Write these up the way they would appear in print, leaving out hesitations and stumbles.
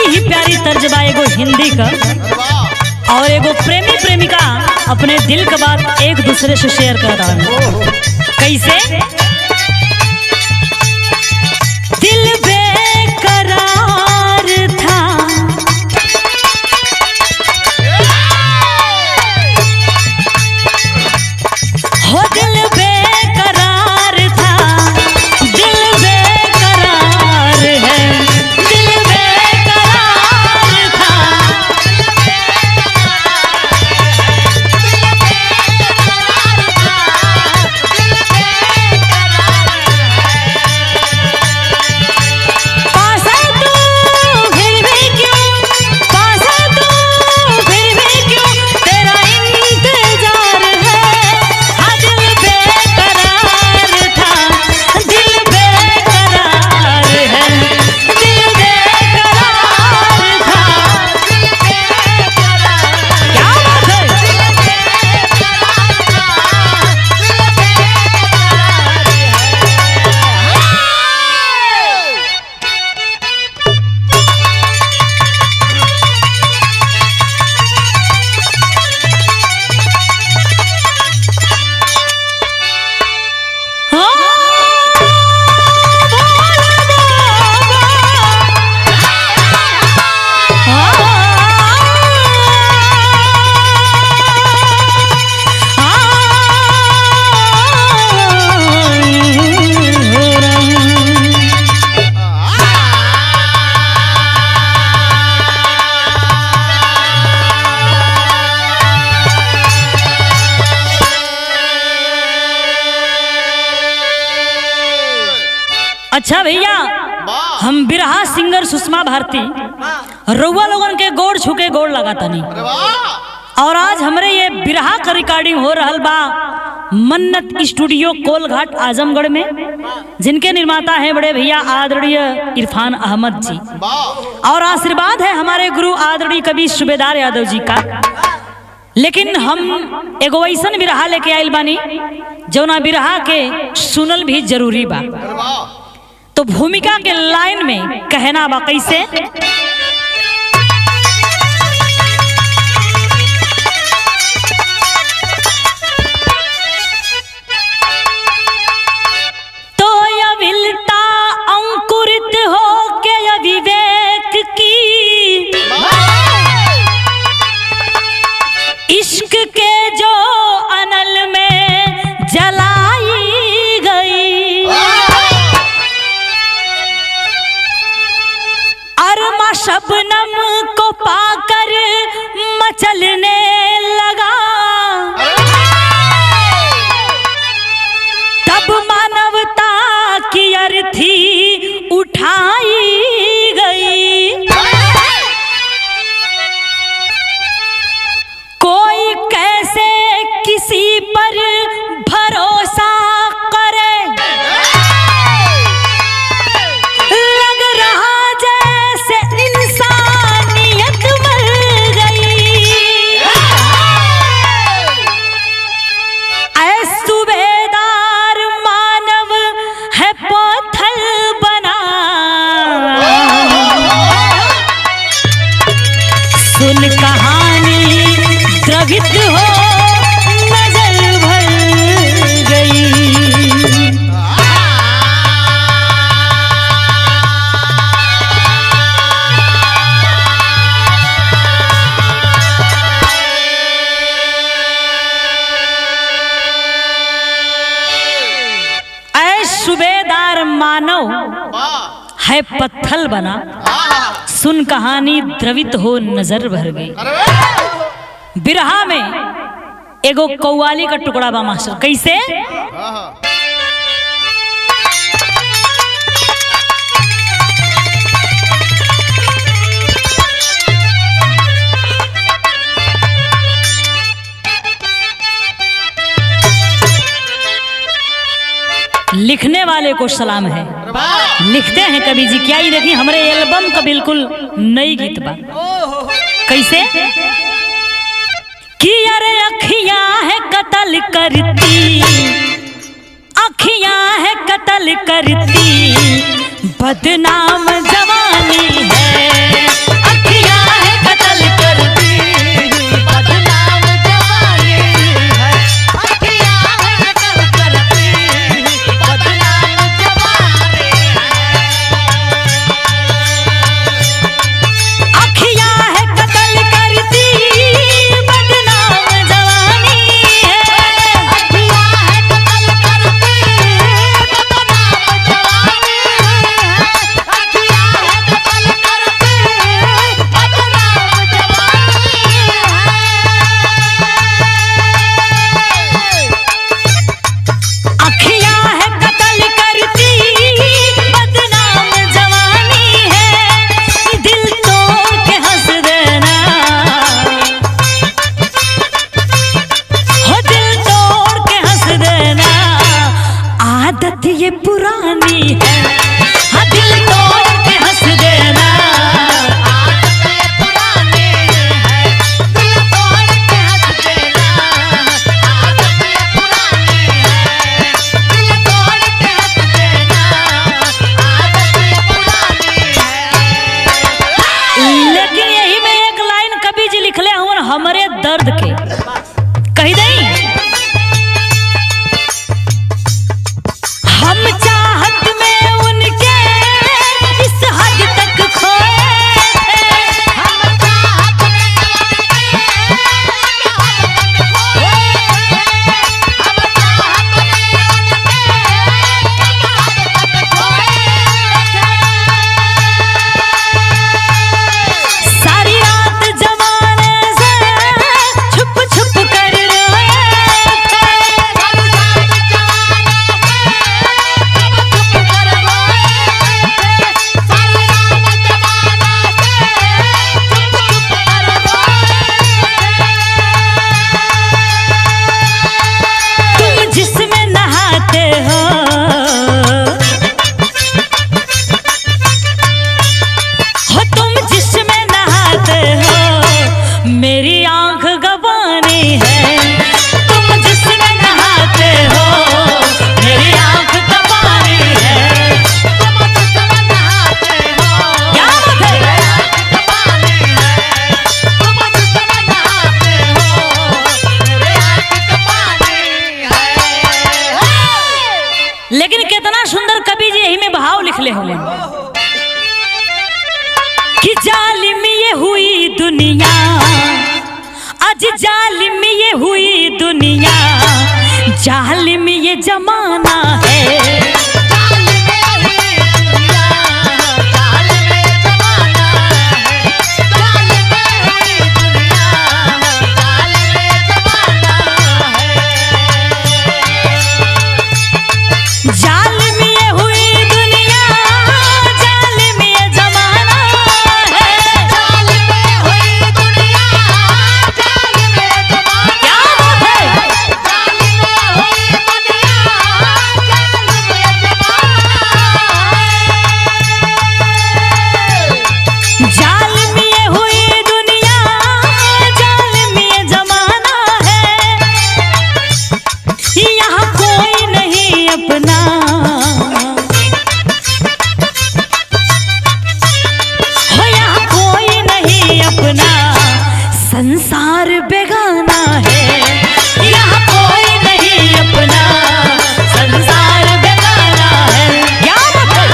ही प्यारी तर्जबा एगो हिंदी का और एगो प्रेमी प्रेमिका अपने दिल का बात एक दूसरे से शेयर कर रहा है। कैसे? दिल बेकरार था, हो दिल बेकरार था, दिल बेकरार है, दिल बेकरार था। पास है तू फिर भी क्यों, पास है तू फिर भी क्यों, तेरा इंतजार है। हाँ दिल बेकरार था, दिल बेकरार है, दिल बेकरार था। क्या बात है? अच्छा भैया, हम बिरहा सिंगर सुषमा भारती रउआ लोगन के गोड़ छुके गोड़ लगाता नहीं। और आज हमरे ये बिरहा का रिकॉर्डिंग हो रहल बा मन्नत स्टूडियो कोलघाट आजमगढ़ में, जिनके निर्माता हैं बड़े भैया आदरणीय इरफान अहमद जी। और आशीर्वाद है हमारे गुरु आदरणीय कवि सूबेदार यादव जी का। लेकिन हम एगो ऐसन बिरहा लेके आइल बानी जौना बिरहा के सुनल भी जरूरी बा। तो भूमिका के लाइन में कहना बा कैसे? तो अविलता अंकुरित हो के अविवेक की, इश्क के जो अनल में जलाई गई, अरमा शबनम को पाकर मचलने लगा, तब मानवता की अर्थी उठाई गई। कोई कैसे किसी पर भरोसा करे, लग रहा जैसे इंसानियत मर गई। ऐ सूबेदार मानव है पत्थर बना, सुन कहानी द्रवित हो नजर भर गई। ऐ सूबेदार मानव है पत्थर बना, सुन कहानी द्रवित हो नजर भर गई। बिरहा में एगो कव्वाली का टुकड़ा बा मास्टर। कैसे? लिखने वाले को सलाम है। लिखते हैं कवि जी क्या, ही देखिए हमारे एल्बम का बिल्कुल नई गीत बा। कैसे? कि अरे अखियां है कत्ल करती, अखियां है कत्ल करती, बदनाम जवानी है, पुरानी है, हाँ दिल तोड़ के हंस देना। आदत ये पुरानी है, दिल तोड़ के हंस देना। आदत ये पुरानी है, दिल तोड़ के हंस देना। आदत ये पुरानी है। लेकिन यही में एक लाइन कवि जी लिखले हुए हमरे दर्द के कही नहीं। हम चाहत में उनके इस हद तक खोए थे, हम चाहत में उनके हम चाहत में उनके सारी रात जमाने से छुप छुप कर रोए थे। तुम जिसमें नहाते हो, तुम जिसमें नहाते हो, मेरी आंख गवानी है। तुम जिसमें नहाते हो, मेरी आंख गवानी है। क्या बात है? लेकिन कितना सुंदर कवि जी यही में भाव लिखले हुए कि जालिम ये हुई दुनिया, आज जालिम ये हुई दुनिया, जालिम ये जमाना है। जालिम ये हुई दुनिया, जालिम ये जमाना है। क्या बात है? जालिम ये हुई दुनिया, जालिम ये जमाना है। यहाँ कोई नहीं अपना, हो यहाँ कोई नहीं अपना, संसार बेगाना है। यहाँ कोई नहीं अपना, संसार बेगाना है। क्या बात है?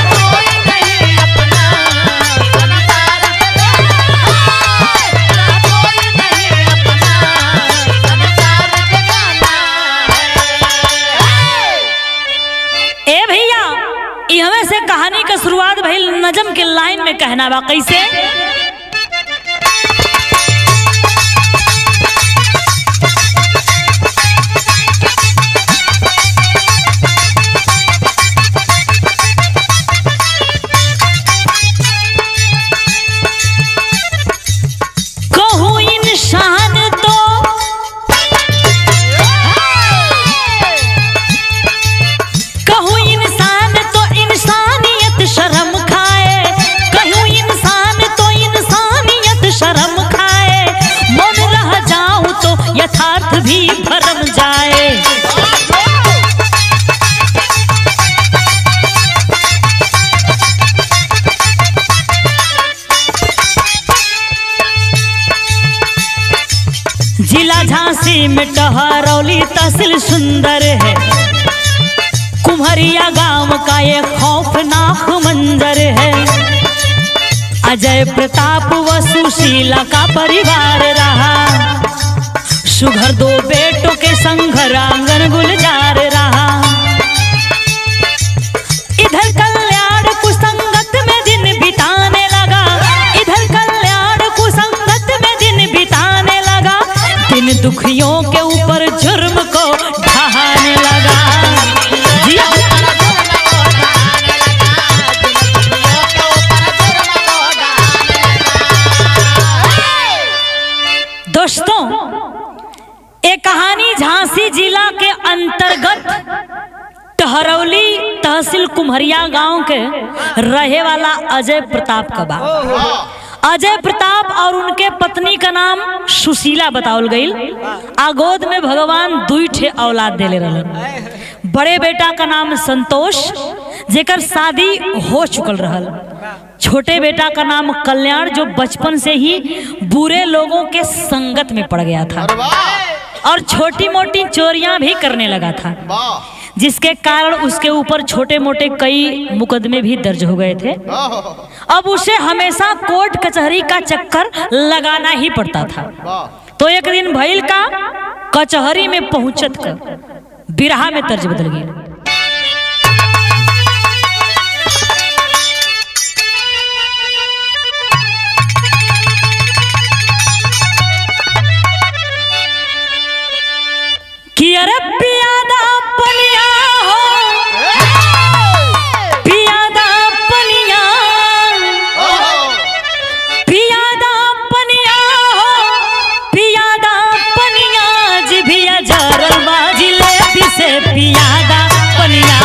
ए भैया, ई हमें से कहानी का शुरुआत भइल नजम के लाइन में कहना बा कैसे। कहूँ इंसान तो कहूँ इंसान तो इंसानियत शर्म खाए, कहूँ इंसान तो इंसानियत शर्म खाए, मौन रह जाऊं तो यथार्थ भी भरम जाए। जिला झांसी में टहरौली तहसील सुंदर है, कुम्हरिया गांव का ये खौफनाक मंजर है। अजय प्रताप व सुशीला का परिवार रहा, सुघर दो बेटों के संग आंगन गुलजार रहा। इधर कल्याण कुसंगत में दिन बिताने लगा, इधर कल्याण कुसंगत में दिन बिताने लगा, दिन दुखियों के ऊपर जुर्म को ढहाने लगा। दोस्तों, एक कहानी झांसी जिला के अंतर्गत कुम्हरिया गांव के रहे वाला अजय प्रताप का बा। अजय प्रताप और उनके पत्नी का नाम सुशीला बतावल गई। आगोद में भगवान 2 ठे औलाद देले रहलन। बड़े बेटा का नाम संतोष, जेकर शादी हो चुकल रहल। छोटे बेटा का नाम कल्याण, जो बचपन से ही बुरे लोगों के संगत में पड़ गया था और छोटी मोटी चोरियां भी करने लगा था, जिसके कारण उसके ऊपर छोटे मोटे कई मुकदमे भी दर्ज हो गए थे। अब उसे हमेशा कोर्ट कचहरी का चक्कर लगाना ही पड़ता था। तो एक दिन भइल का, कचहरी में पहुंचत कर बिरहा में तर्ज बदल गई। कि अरे पियादा पनिया हो, पियादा पनिया, पियादा पनिया हो, पियादा पनिया, जिभिया जरल बा जिलेबी से पियादा पनिया।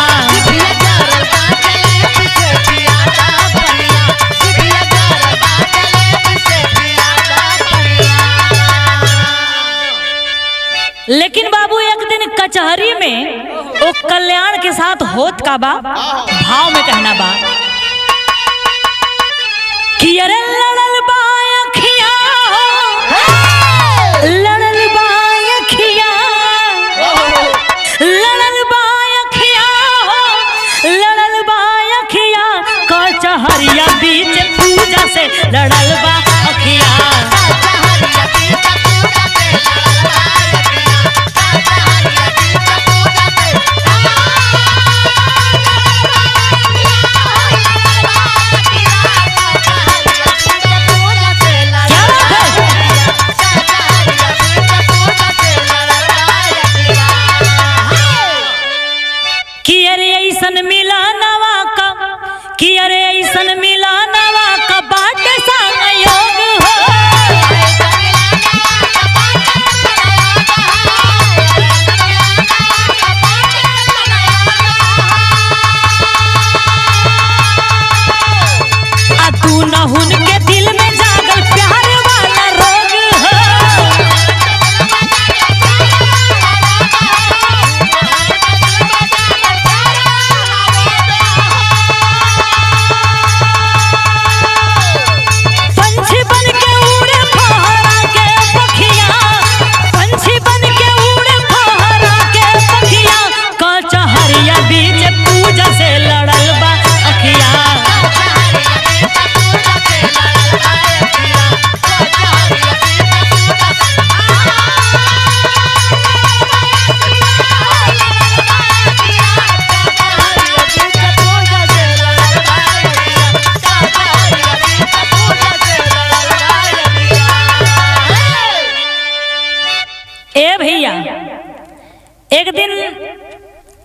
लेकिन बाबू एक दिन कचहरी में वो कल्याण के साथ होत का बा, भाव में कहना बा कि अरे लड़ल बा अखिया हो, लड़ल बा अखिया, लड़ल बा अखिया हो, लड़ल बा अखिया, कचहरिया बीच पूजा से लड़ल बा अखिया। कि अरे ऐसन मिला नवा का, कि अरे ऐसन मिला नवा का बाट संयोग हो। आ तू न हुन के दिल में जागल प्यार वाला रोग हो। पंछी बन के उड़े फहरा के पखिया, पंछी बन के उड़े फहरा के पखिया, कचहरिया बीच पूजा से लड़ल बा अखिया। ए भैया, एक दिन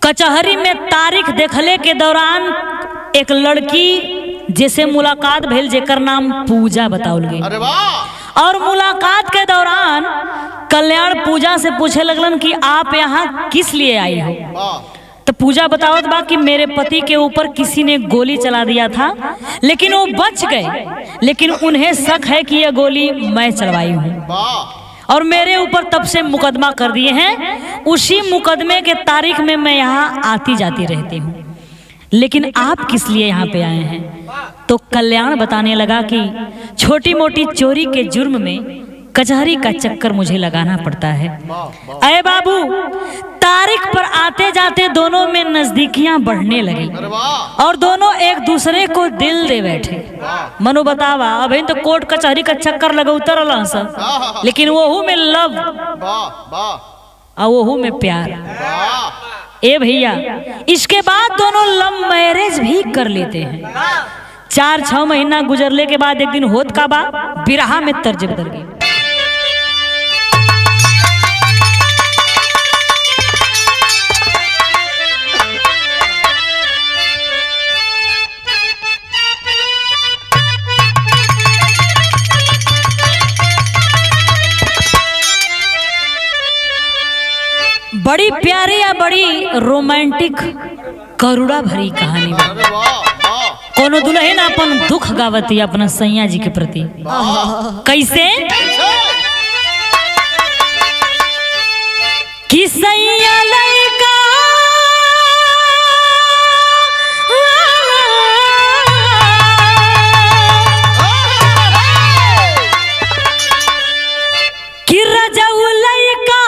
कचहरी में तारीख देखले के दौरान एक लड़की जैसे मुलाकात भेल, जेकर नाम पूजा बतावल गई। अरे वाह! और मुलाकात के दौरान कल्याण पूजा से पूछे लगलन कि आप यहाँ किस लिए आई हो। वाह! तो पूजा बतावत बा कि मेरे पति के ऊपर किसी ने गोली चला दिया था, लेकिन वो बच गए, लेकिन उन्हें शक है कि यह गोली मैं चलवाई हूँ वाह! और मेरे ऊपर तब से मुकदमा कर दिए हैं। उसी मुकदमे के तारीख में मैं यहाँ आती जाती रहती हूँ, लेकिन आप किस लिए यहाँ पे आए हैं? तो कल्याण बताने लगा कि छोटी मोटी चोरी के जुर्म में कचहरी का चक्कर मुझे लगाना पड़ता है। अरे बाबू, तारीख पर आते जाते दोनों में नजदीकियां बढ़ने लगी अरे वाह! और दोनों एक दूसरे को दिल दे बैठे। मनु बतावा, अभी तो कोर्ट कचहरी का चक्कर लगा उतरल सब, लेकिन वोहू में लव वाह! वाह! और वोहू में प्यार। वाह! ए भैया, इसके बाद दोनों लव मैरिज भी कर लेते हैं। 4-6 महीना गुजरले के बाद एक दिन होत का बा, बिरहा में तर्ज बदल गई। बड़ी प्यारी या बड़ी रोमांटिक करुणा भरी कहानी बा। अरे वाह वाह कोनो दुल्हन अपन दुख गावती अपना सैया जी के प्रति। कैसे कि सैया लइका कि रजऊ लइका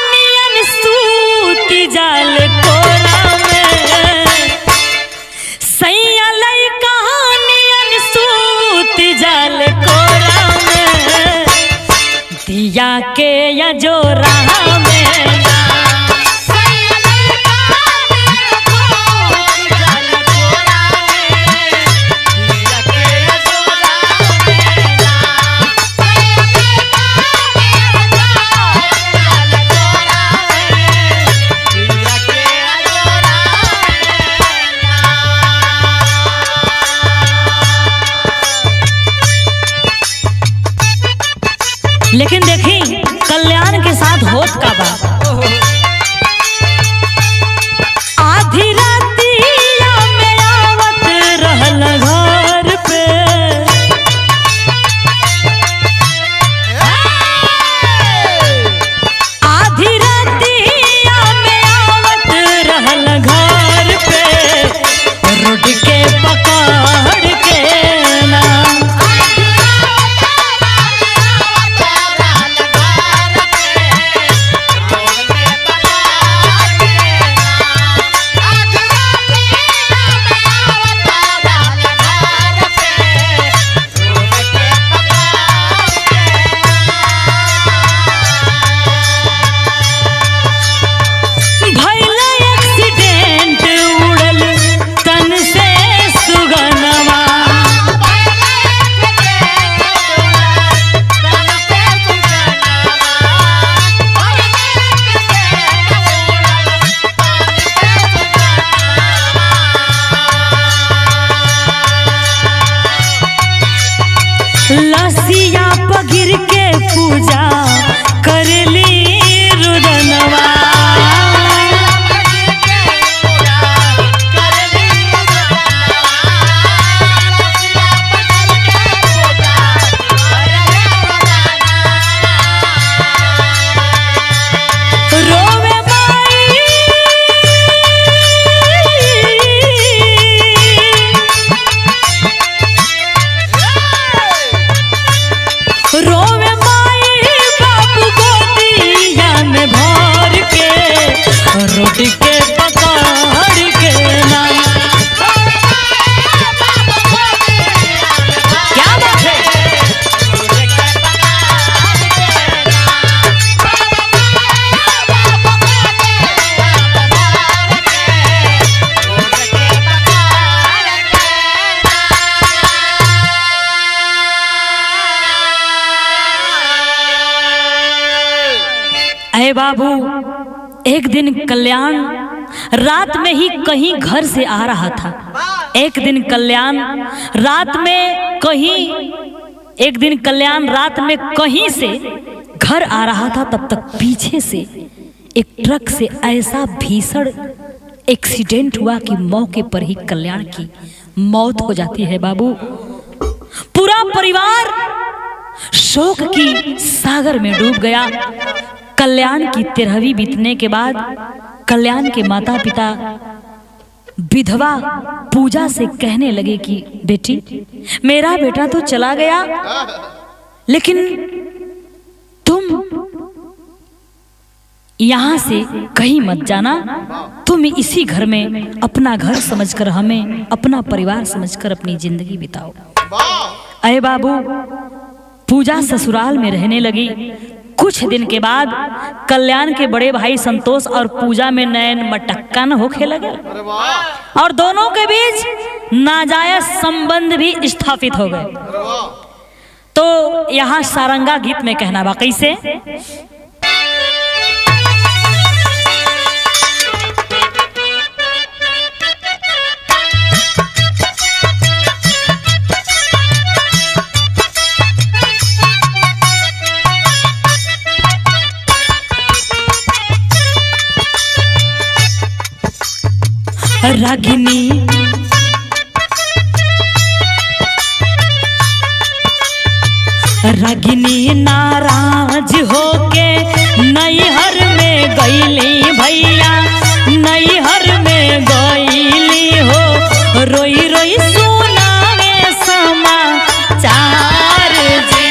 नियन सूती जाल कोरा में, सैया लइका नियन सूती जाल कोरा में, दिया के या जोरा में लेकिन देखी कल्याण के साथ होत का बा। आधी रातिया में आवत रहल घर पे, आधी रातिया में आवत रहल घर पे, रोड के पकड़ के ना लसिया पगिर के पूजा करली रुदनवा, रोवे माई रोवे माई बाबू गोदिया में भर के, रोड के पकड़ के ना। क्या बात है? अरे बाबू, एक दिन कल्याण रात में ही कहीं घर से आ रहा था। एक दिन कल्याण रात में कहीं से घर आ रहा था। तब तक पीछे से एक ट्रक से ऐसा भीषण एक्सीडेंट हुआ कि मौके पर ही कल्याण की मौत हो जाती है। बाबू, पूरा परिवार शोक की सागर में डूब गया। कल्याण की 13वीं बीतने के बाद कल्याण के माता पिता विधवा पूजा से कहने लगे कि बेटी, मेरा बेटा तो चला गया, लेकिन तुम यहाँ से कहीं मत जाना। तुम इसी घर में अपना घर समझकर, हमें अपना परिवार समझकर अपनी जिंदगी बिताओ। अरे बाबू, पूजा ससुराल में रहने लगी। कुछ दिन के बाद कल्याण के बड़े भाई संतोष और पूजा में नैन मटक्कन होखे लगे और दोनों के बीच नाजायज संबंध भी स्थापित हो गए। तो यहाँ सारंगा गीत में कहना बा कैसे? रागिनी रागिनी नाराज होके नैहर में गईली भैया, नैहर में गईली हो, रोई रोई सुनावे समाचार जी।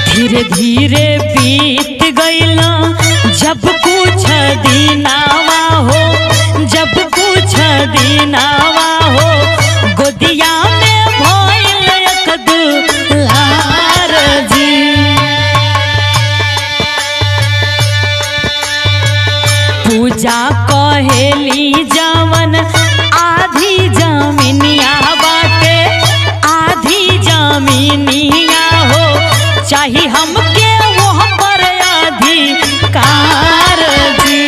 धीरे धीरे बीत गईला जब कुछ दिनावा हो, जब कुछ दिनावा हो, गोदिया में भइल एक दुलार जी। पूजा कहेली जवन आधी जमीनिया बाटे, आधी जमीनिया हो, चाही हमके वहाँ पर अधिकार जी।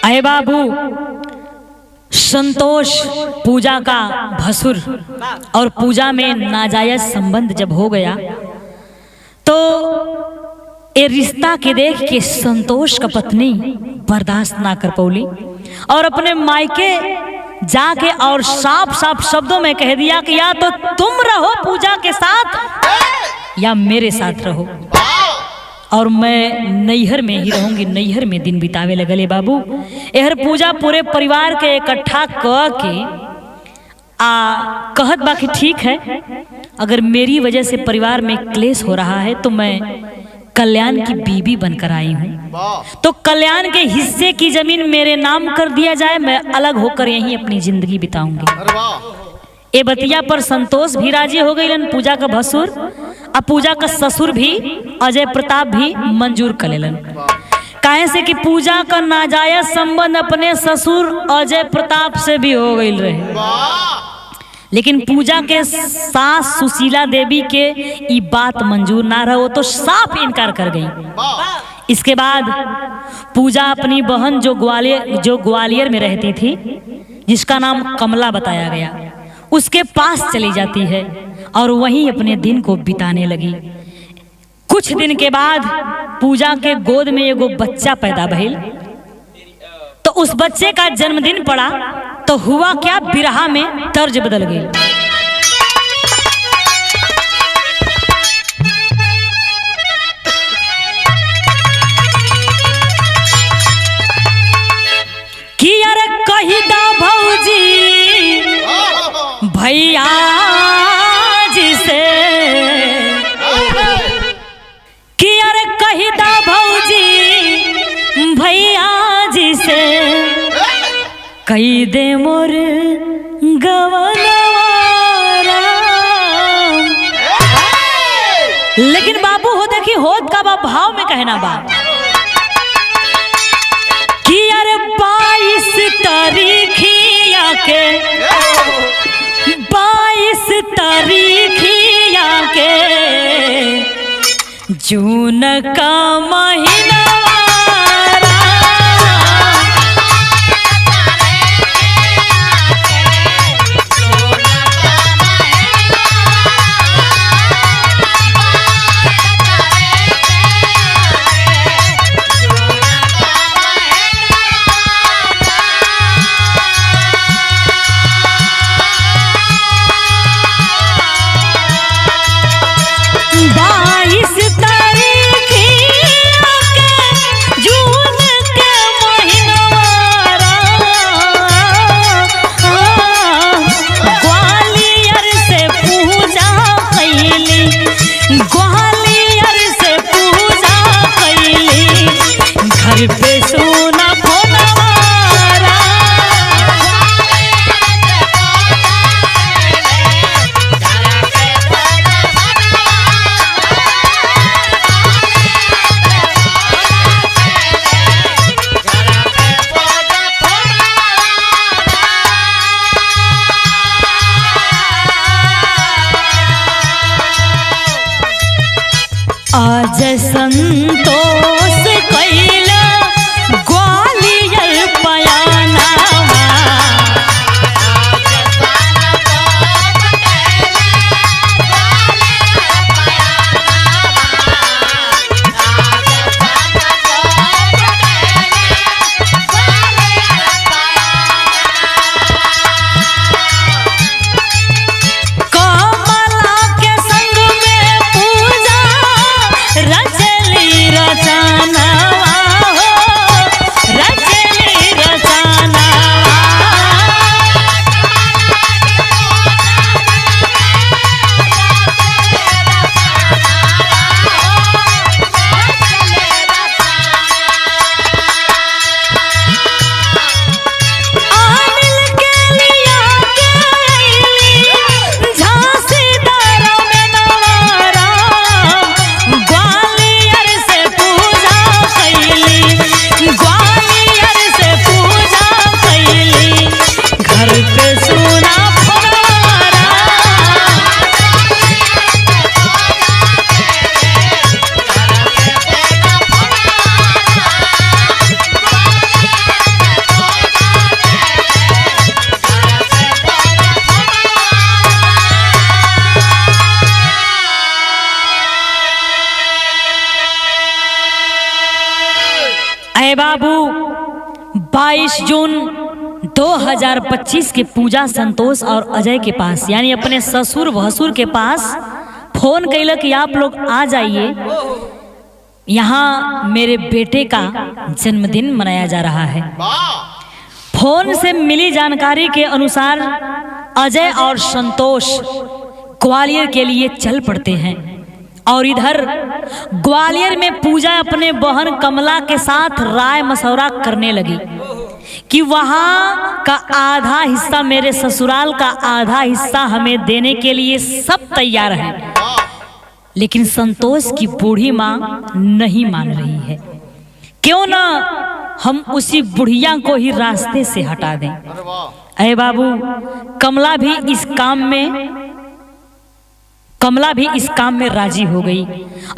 अरे बाबू, संतोष पूजा का भसुर और पूजा में नाजायज संबंध जब हो गया तो ये रिश्ता के देख के संतोष का पत्नी बर्दाश्त ना कर पौली और अपने मायके जाके और साफ साफ शब्दों में कह दिया कि या तो तुम रहो पूजा के साथ या मेरे साथ रहो, और मैं नैहर में ही रहूंगी। नैहर में दिन बितावे लगले बाबू। एहर पूजा पूरे परिवार के इकट्ठा क के कहत बाकी ठीक है, अगर मेरी वजह से परिवार में क्लेश हो रहा है तो मैं कल्याण की बीबी बनकर आई हूँ, तो कल्याण के हिस्से की जमीन मेरे नाम कर दिया जाए, मैं अलग होकर यहीं अपनी जिंदगी बिताऊंगी। ए बतिया पर संतोष भी राजी हो गई, पूजा का भसुर अब पूजा का ससुर भी अजय प्रताप भी मंजूर कर लेलन। काहे से कि पूजा का नाजायज संबंध अपने ससुर अजय प्रताप से भी हो गई रहे, लेकिन पूजा के सास सुशीला देवी के ये बात मंजूर ना रहो तो साफ इनकार कर गई। इसके बाद पूजा अपनी बहन जो ग्वालियर में रहती थी, जिसका नाम कमला बताया गया, उसके पास चली जाती है और वहीं अपने दिन को बिताने लगी। कुछ दिन के बाद पूजा के गोद में एगो बच्चा पैदा भइल, तो उस बच्चे का जन्मदिन पड़ा तो हुआ क्या, बिरहा में तर्ज बदल गई। कि यार कही दा भौजी भैया जी से, कि यार कही दा भौजी भैया जी से, कही दे मोर गवनवारा। लेकिन बाबू हो देखी होत का बा भाव में कहना बा कि यार 22 तारीखिया के, 22 तारीखिया के जून का महीना आज संतोष कैला ग्वालियर पयाना, आज संतोष कैला ग्वालियर अरे बाबू 22 जून 2025 के पूजा संतोष और अजय के पास यानी अपने ससुर भसुर के पास फोन कैलक कि आप लोग आ जाइए, यहाँ मेरे बेटे का जन्मदिन मनाया जा रहा है। फोन से मिली जानकारी के अनुसार अजय और संतोष ग्वालियर के लिए चल पड़ते हैं और इधर ग्वालियर में पूजा अपने बहन कमला के साथ राय मशवरा करने लगी कि वहाँ का आधा हिस्सा मेरे ससुराल का आधा हिस्सा हमें देने के लिए सब तैयार हैं, लेकिन संतोष की बूढ़ी माँ नहीं मान रही है। क्यों ना हम उसी बुढ़िया को ही रास्ते से हटा दें। अरे बाबू कमला भी इस काम में राजी हो गई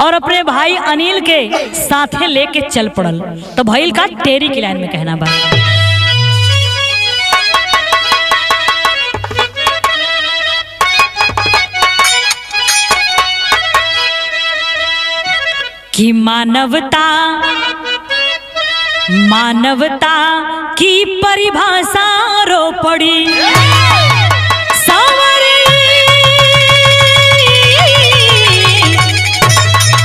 और अपने भाई अनिल के साथे लेके चल पड़ल। तो भइल का टेरी की लाइन में कहना बा कि मानवता की परिभाषा रो पड़ी सावरी,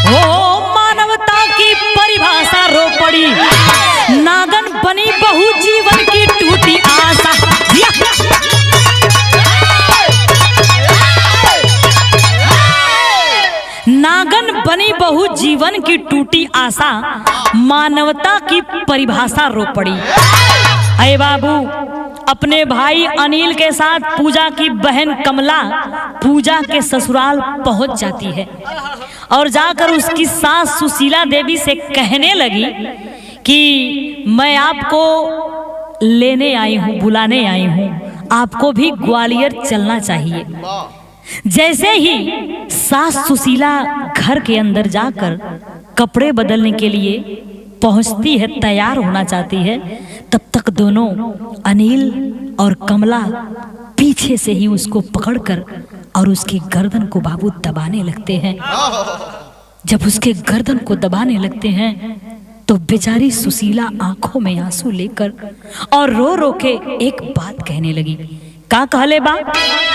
ओ मानवता की परिभाषा रो पड़ी, नागन बनी बहु जीवन की टूटी आशा। नागन बनी बहु जीवन की टूटी आशा, मानवता की परिभाषा रो पड़ी। अरे बाबू अपने भाई अनिल के साथ पूजा की बहन कमला पूजा के ससुराल पहुंच जाती है और जाकर उसकी सास सुशीला देवी से कहने लगी कि मैं आपको लेने आई हूँ, बुलाने आई हूँ, आपको भी ग्वालियर चलना चाहिए। जैसे ही सास सुशीला घर के अंदर जाकर कपड़े बदलने के लिए पहुंचती है, तैयार होना चाहती है, तब तक दोनों अनिल और कमला पीछे से ही उसको पकड़कर और उसकी गर्दन को बाबू दबाने लगते हैं। जब उसके गर्दन को दबाने लगते हैं तो बेचारी सुशीला आंखों में आंसू लेकर और रो रो के एक बात कहने लगी। का कहले बा?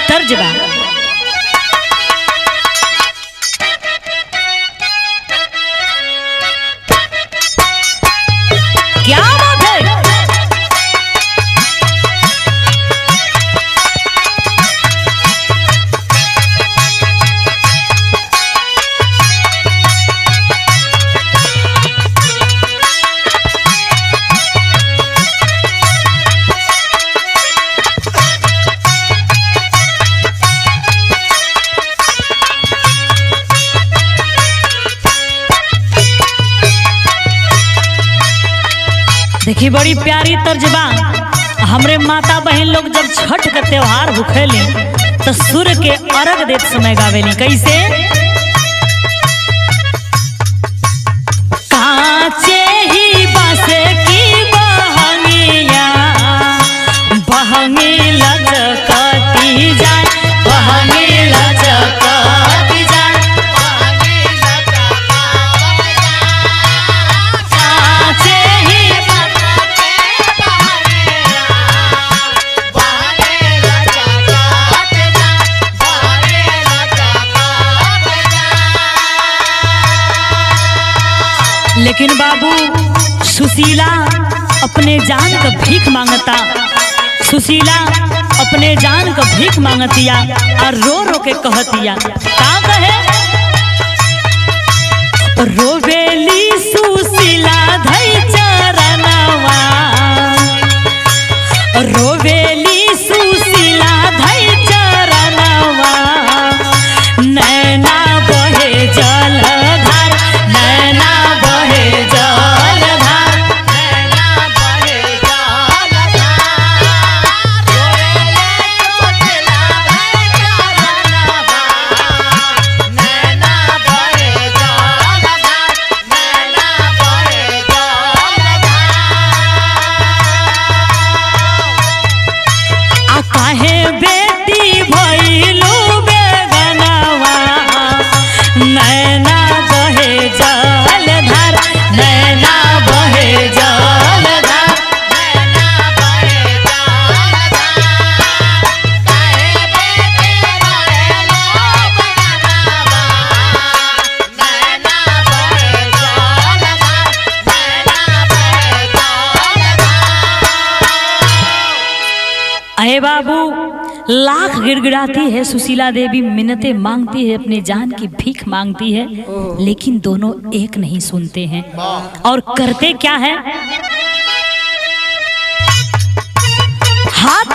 तर्ज बा। क्या बात है? देखी बड़ी प्यारी तर्जबा। हमरे माता बहन लोग जब छठ का त्योहार भूखेली तो सूर्य के अर्घ देत समय गावेली। कैसे? कांचे ही बासे की बहंगिया, बहंगी लचकती जाए, बहंगी लचकती जाए, कांचे ही लेकिन बाबू सुशीला अपने जान का भीख मांगता, सुशीला अपने जान का भीख मांगतिया और रो रो के कहतिया। का कहे? रोवेली सुशीला धई चरणवा, रोवेली सुशीला धई चरणवा, नैना बहे जलधार, नैना बहे जलधार, नैना बहे जलधार, रोएले सुशीला धई चरणवा, नैना बहे जलधार, हे बाबू, लाख गिड़गिड़ाती है सुशीला देवी, मिन्नतें मांगती है, अपने जान की भीख मांगती है, लेकिन दोनों एक नहीं सुनते हैं। और करते क्या है? हाथ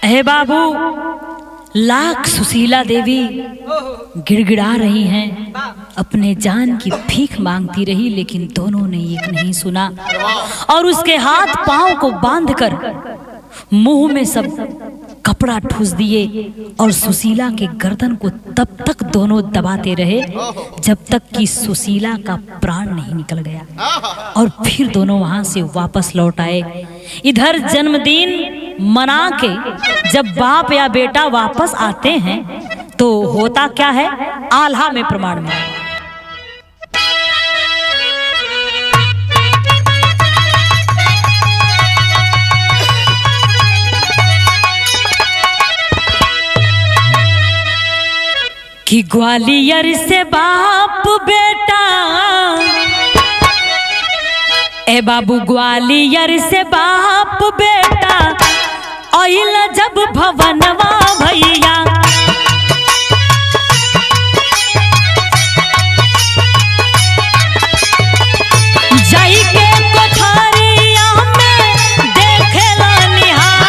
हे बाबू, लाख सुशीला देवी गिड़गिड़ा रही हैं, अपने जान की भीख मांगती रही, लेकिन दोनों ने एक नहीं सुना और उसके हाथ पांव को बांधकर मुंह में सब कपड़ा ठूस दिए और सुशीला के गर्दन को तब तक दोनों दबाते रहे जब तक कि सुशीला का प्राण नहीं निकल गया। और फिर दोनों वहां से वापस लौट आए। इधर जन्मदिन मना के जब बाप या बेटा वापस आते हैं तो होता क्या है? आल्हा में प्रमाण में कि ग्वालियर से बाप बेटा, ए बाबू ग्वालियर से बाप बेटा आइला जब भवनवा भैया, जाई के कोठारिया में देखेला निहार,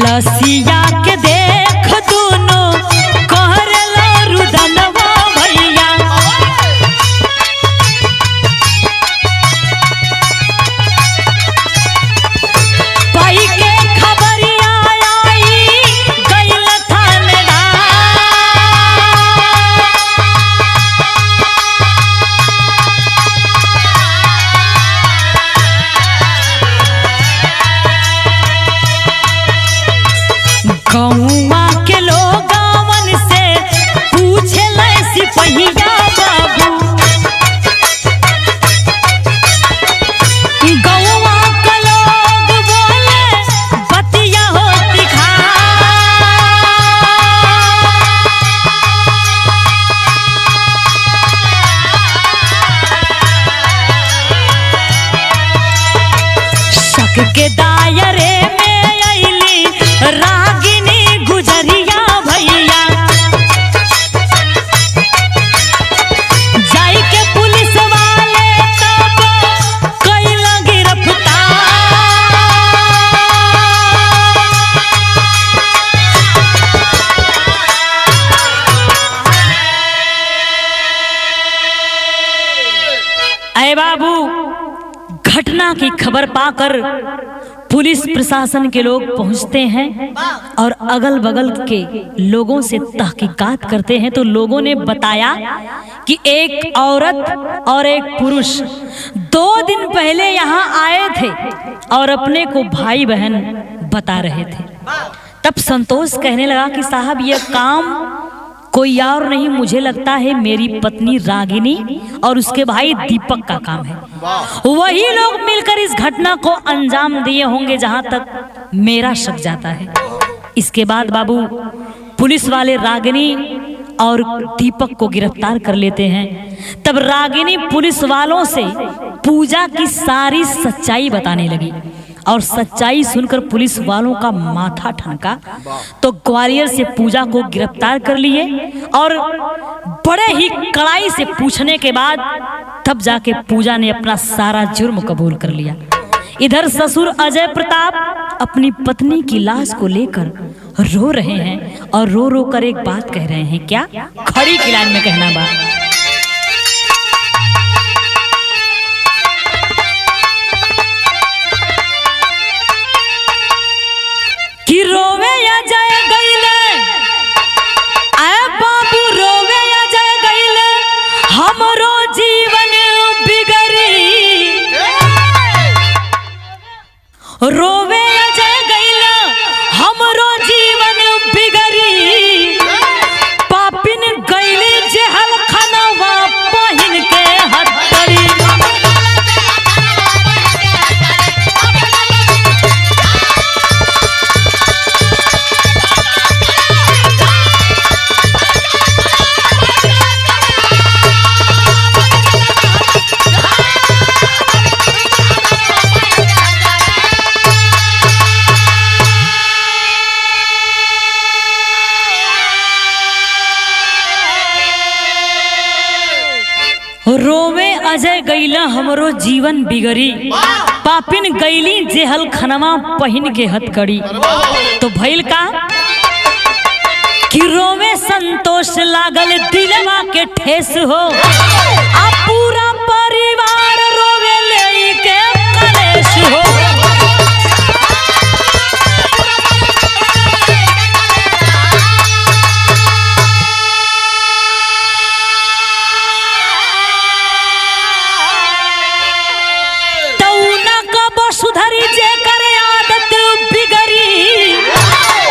लसिया के देख दोनों कहरला रुदनवा भैया, पाई के खबरिया आई गइल थानेदार, गौवा के लोगवन से पूछे सिपहिया बाबू, गौवा के लोग बोले बतिया होती खा, शक के दायरे में आईली रागिनी गुजरिया भैया, जाई के पुलिस वाले तब कइला गिरफ्तार, अरे बाबू, घटना की खबर पाकर पुलिस प्रशासन के लोग पहुंचते हैं और अगल बगल के लोगों से तहकीकात करते हैं तो लोगों ने बताया कि एक औरत और एक पुरुष 2 दिन पहले यहाँ आए थे और अपने को भाई बहन बता रहे थे। तब संतोष कहने लगा कि साहब ये काम कोई और नहीं, मुझे लगता है मेरी पत्नी रागिनी और उसके भाई दीपक का काम है। वही लोग मिलकर इस घटना को अंजाम दिए होंगे जहां तक मेरा शक जाता है। इसके बाद बाबू पुलिस वाले रागिनी और दीपक को गिरफ्तार कर लेते हैं। तब रागिनी पुलिस वालों से पूजा की सारी सच्चाई बताने लगी और सच्चाई सुनकर पुलिस वालों का माथा ठनका। तो ग्वालियर से पूजा को गिरफ्तार कर लिए और बड़े ही कड़ाई से पूछने के बाद तब जाके पूजा ने अपना सारा जुर्म कबूल कर लिया। इधर ससुर अजय प्रताप अपनी पत्नी की लाश को लेकर रो रहे हैं और रो रो कर एक बात कह रहे हैं। क्या? खड़ी की लाइन में कहना बा कि रोवे अजय गईले, आए बाबू रोवे अजय गईले, हमरो जीवन बिगड़ी। रोवे अजय गईले, हमरो जीवन बिगड़ी। पापिन गईली जेहल खनवा पहिन के हथकड़ी। रोवे अजय गईला हमरो जीवन बिगड़ी। पापिन गईली जेहल खनवा पहिन के हथकड़ी। तो भइल का कि रोवे संतोष लागल दिलवा के ठेस हो। आ पूरा परिवार रोवे ले के कलेश हो। सुधरी जे करे आदत बिगड़ी।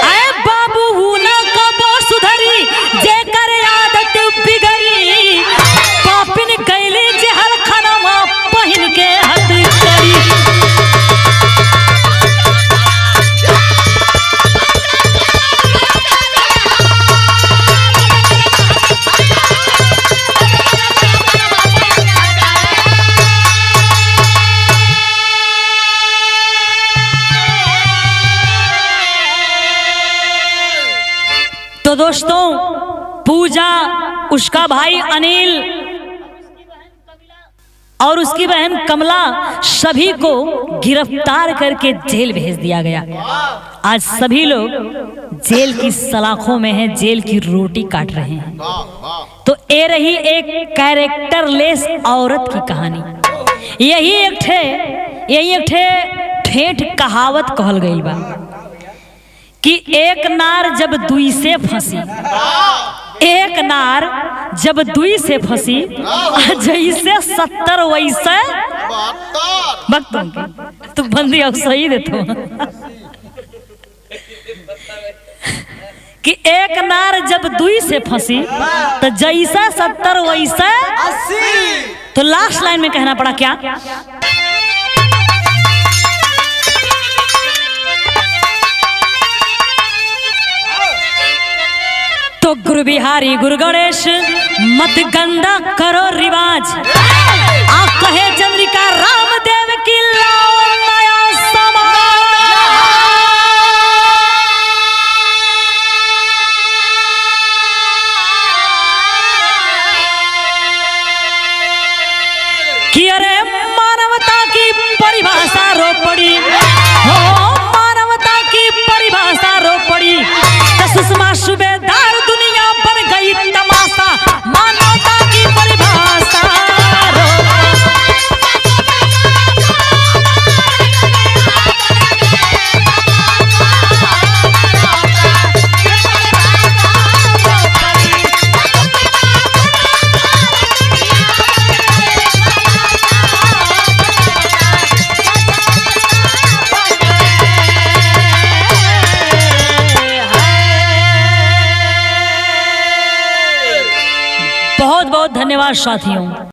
आए बाबू ना कबो सुधरी जे करे आदत बिगड़ी। पापिन गईली जेहल खनवा पहिन के हथकड़ी। तो दोस्तों पूजा, उसका भाई अनिल और उसकी बहन कमला सभी को गिरफ्तार करके जेल भेज दिया गया। आज सभी लोग जेल की सलाखों में हैं, जेल की रोटी काट रहे हैं। तो ये रही एक कैरेक्टरलेस औरत की कहानी। यही एक ठेठ कहावत कहल गई बा कि एक नार जब दुई से फंसी, एक नार जब दुई से फंसी, जैसे 70 वैसे वक्त तू बंदी अब सही देतो कि एक नार जब दुई से फंसी तो जैसा 70 वैसे 80। तो लास्ट लाइन में कहना पड़ा क्या? तो गुरु बिहारी गुरु गणेश मत गंदा करो रिवाज। आ कहे चंद्रिका रामदेव की लाओ नया समाज। कि अरे मानवता की परिभाषा रो पड़ी हो, मानवता की परिभाषा रो पड़ी। तो सुषमा सुबेदार दुनिया बन गई तमाशा, मानवता की परिभाषा रो। बहुत बहुत धन्यवाद साथियों।